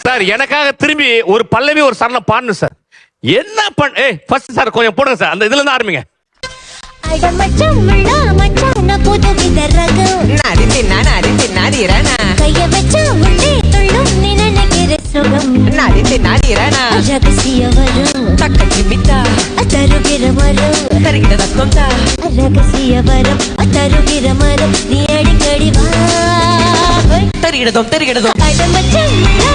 Sir எனக்காக திரும்பி ஒரு பல்லவி ஒரு சரணம் பாடணும் சார். என்ன ஃபர்ஸ்ட் சார் கொஞ்சம் போடுங்க சார். அந்த இதுல இருந்து ஆரம்பிங்க. தருகிறதும்